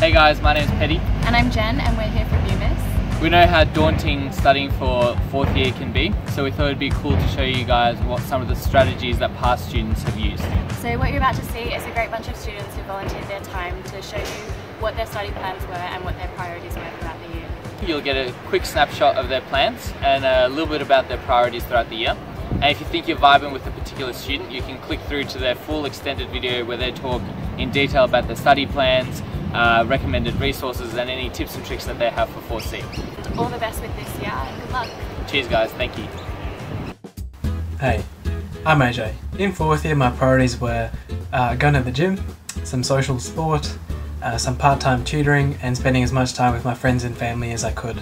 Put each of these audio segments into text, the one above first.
Hey guys, my name's Petty. And I'm Jen, and we're here for UMIS. We know how daunting studying for fourth year can be, so we thought it'd be cool to show you guys what some of the strategies that past students have used. So what you're about to see is a great bunch of students who volunteered their time to show you what their study plans were and what their priorities were throughout the year. You'll get a quick snapshot of their plans and a little bit about their priorities throughout the year. And if you think you're vibing with a particular student, you can click through to their full extended video where they talk in detail about their study plans, recommended resources and any tips and tricks that they have for 4C. All the best with this year and good luck. Cheers guys, thank you. Hey, I'm AJ. In fourth year my priorities were going to the gym, some social sport, some part-time tutoring and spending as much time with my friends and family as I could,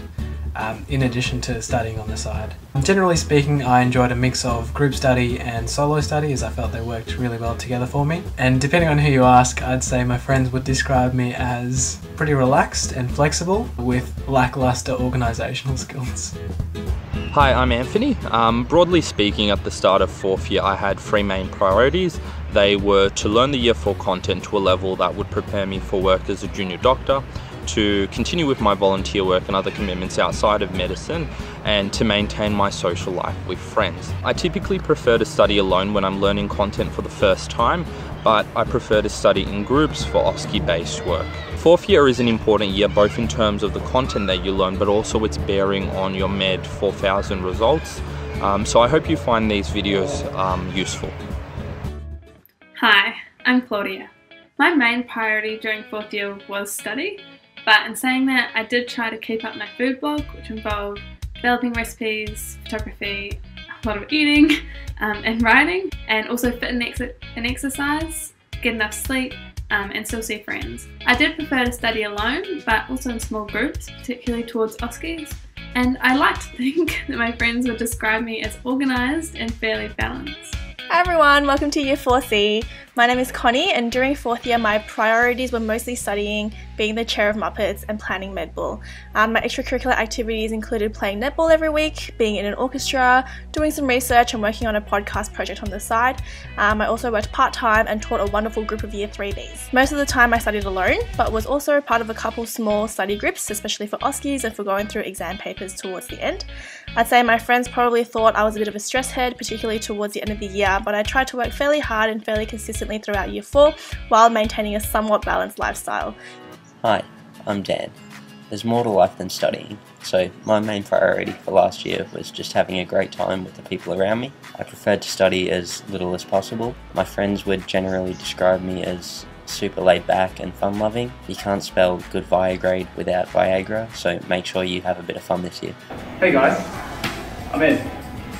in addition to studying on the side. Generally speaking, I enjoyed a mix of group study and solo study as I felt they worked really well together for me. And depending on who you ask, I'd say my friends would describe me as pretty relaxed and flexible with lackluster organisational skills. Hi, I'm Anthony. Broadly speaking, at the start of fourth year I had three main priorities. They were to learn the year 4 content to a level that would prepare me for work as a junior doctor, to continue with my volunteer work and other commitments outside of medicine, and to maintain my social life with friends. I typically prefer to study alone when I'm learning content for the first time, but I prefer to study in groups for OSCE-based work. Fourth year is an important year both in terms of the content that you learn, but also its bearing on your Med 4000 results. So I hope you find these videos useful. Hi, I'm Claudia. My main priority during fourth year was study, but in saying that, I did try to keep up my food blog, which involved developing recipes, photography, a lot of eating, and writing, and also fit and exercise, get enough sleep, and still see friends. I did prefer to study alone, but also in small groups, particularly towards OSCEs, and I like to think that my friends would describe me as organised and fairly balanced. Hi everyone, welcome to Year 4C. My name is Connie and during fourth year my priorities were mostly studying, being the chair of Muppets and planning Medball. My extracurricular activities included playing netball every week, being in an orchestra, doing some research and working on a podcast project on the side. I also worked part-time and taught a wonderful group of Year 3Bs. Most of the time I studied alone, but was also part of a couple small study groups, especially for OSCEs and for going through exam papers towards the end. I'd say my friends probably thought I was a bit of a stress head, particularly towards the end of the year, but I tried to work fairly hard and fairly consistently throughout Year 4 while maintaining a somewhat balanced lifestyle. Hi, I'm Dan. There's more to life than studying, so my main priority for last year was just having a great time with the people around me. I preferred to study as little as possible. My friends would generally describe me as super laid back and fun loving. You can't spell good Viagrade without Viagra, so make sure you have a bit of fun this year. Hey guys, I'm Ed.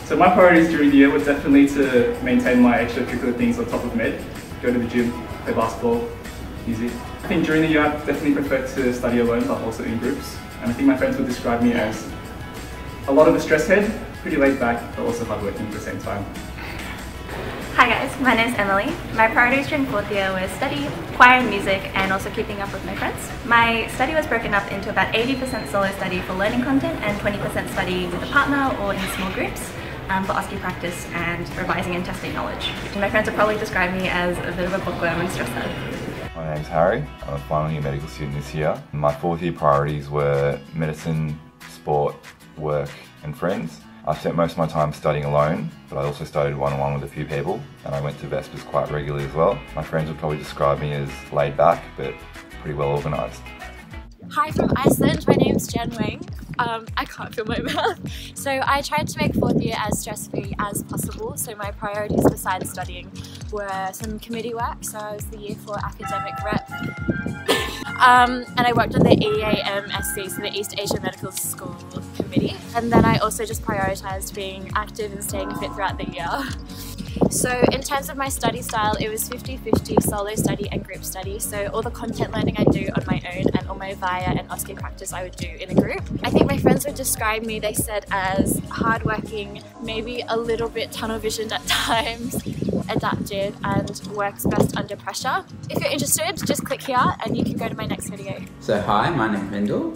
So my priorities during the year were definitely to maintain my extracurricular things on top of Med, go to the gym, play basketball, music. I think during the year I definitely preferred to study alone but also in groups, and I think my friends would describe me as a lot of a stress head, pretty laid back but also hardworking at the same time. Hi guys, my name is Emily. My priorities during fourth year were study, choir and music, and also keeping up with my friends. My study was broken up into about 80% solo study for learning content and 20% study with a partner or in small groups for OSCE practice and revising and testing knowledge. And my friends would probably describe me as a bit of a bookworm and stress head. My name's Harry. I'm a final year medical student this year. My fourth year priorities were medicine, sport, work and friends. I spent most of my time studying alone, but I also studied one-on-one with a few people, and I went to Vespers quite regularly as well. My friends would probably describe me as laid back, but pretty well organised. Hi from Iceland, my name's Jen Wang. I can't feel my mouth. So I tried to make fourth year as stress-free as possible, so my priorities besides studying were some committee work, so I was the Year 4 academic rep. And I worked on the EAMSC, so the East Asia Medical School Committee. And then I also just prioritised being active and staying fit throughout the year. So in terms of my study style, it was 50-50 solo study and group study. So all the content learning I do on my own and all my VIA and OSCE practice I would do in a group. I think my friends would describe me, they said, as hardworking, maybe a little bit tunnel visioned at times, adaptive and works best under pressure. If you're interested, just click here and you can go to my next video. So hi, my name's Mendel.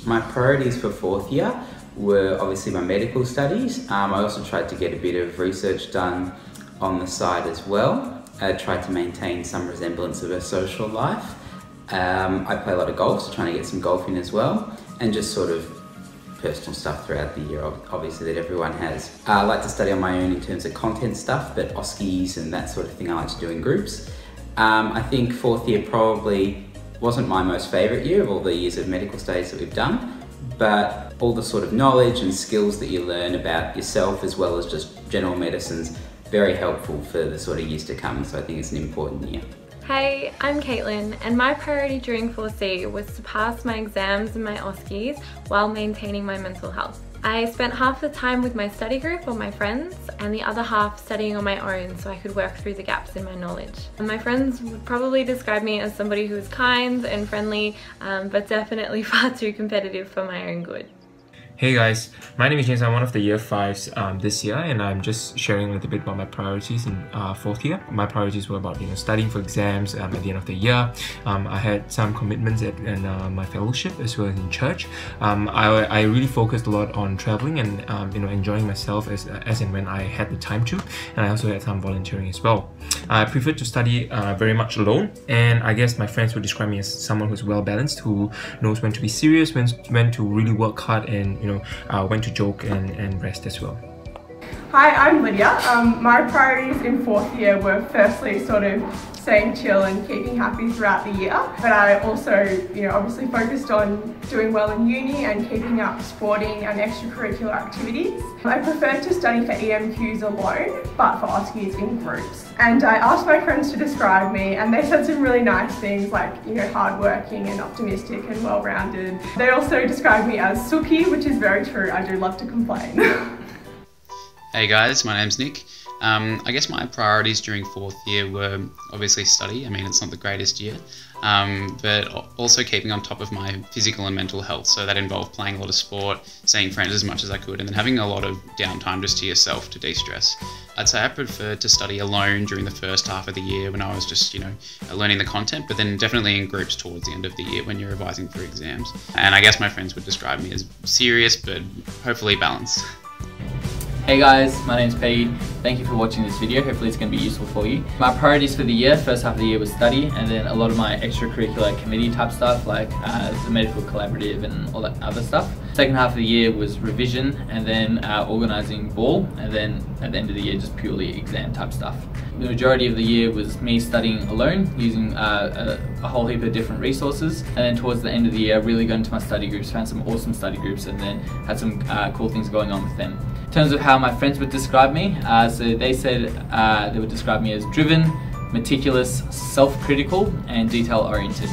My priorities for fourth year were obviously my medical studies. I also tried to get a bit of research done on the side as well. I tried to maintain some resemblance of a social life. I play a lot of golf, so trying to get some golf in as well, and just sort of personal stuff throughout the year, obviously, that everyone has. I like to study on my own in terms of content stuff, but OSCEs and that sort of thing I like to do in groups. I think fourth year probably wasn't my most favourite year of all the years of medical studies that we've done, but all the sort of knowledge and skills that you learn about yourself as well as just general medicine's very helpful for the sort of years to come, so I think it's an important year. Hey, I'm Caitlin, and my priority during 4C was to pass my exams and my OSCEs while maintaining my mental health. I spent half the time with my study group or my friends and the other half studying on my own so I could work through the gaps in my knowledge. And my friends would probably describe me as somebody who is kind and friendly, but definitely far too competitive for my own good. Hey guys, my name is James. I'm one of the year 5s this year, and I'm just sharing a little bit about my priorities in 4th year. My priorities were about studying for exams at the end of the year. I had some commitments in my fellowship as well as in church. I really focused a lot on traveling and enjoying myself as and when I had the time to, and I also had some volunteering as well. I preferred to study very much alone, and I guess my friends would describe me as someone who's well balanced, who knows when to be serious, when to really work hard, and when to joke and rest as well. Hi, I'm Lydia. My priorities in 4th year were firstly sort of staying chill and keeping happy throughout the year, but I also obviously focused on doing well in uni and keeping up sporting and extracurricular activities. I preferred to study for EMQs alone, but for OSCEs in groups. And I asked my friends to describe me, and they said some really nice things like hardworking and optimistic and well-rounded. They also described me as sooky, which is very true. I do love to complain. Hey guys, my name's Nick. I guess my priorities during 4th year were obviously study. I mean, it's not the greatest year, but also keeping on top of my physical and mental health. So that involved playing a lot of sport, seeing friends as much as I could, and then having a lot of downtime just to yourself to de-stress. I'd say I preferred to study alone during the first half of the year when I was just, learning the content, but then definitely in groups towards the end of the year when you're revising for exams. And I guess my friends would describe me as serious, but hopefully balanced. Hey guys, my name's Pete. Thank you for watching this video. Hopefully it's going to be useful for you. My priorities for the year, first half of the year was study, and then a lot of my extracurricular committee type stuff like the medical collaborative and all that other stuff. Second half of the year was revision, and then organising ball, and then at the end of the year just purely exam type stuff. The majority of the year was me studying alone, using a whole heap of different resources, and then towards the end of the year I really got into my study groups, found some awesome study groups, and then had some cool things going on with them. In terms of how my friends would describe me, so they said they would describe me as driven, meticulous, self-critical and detail-oriented.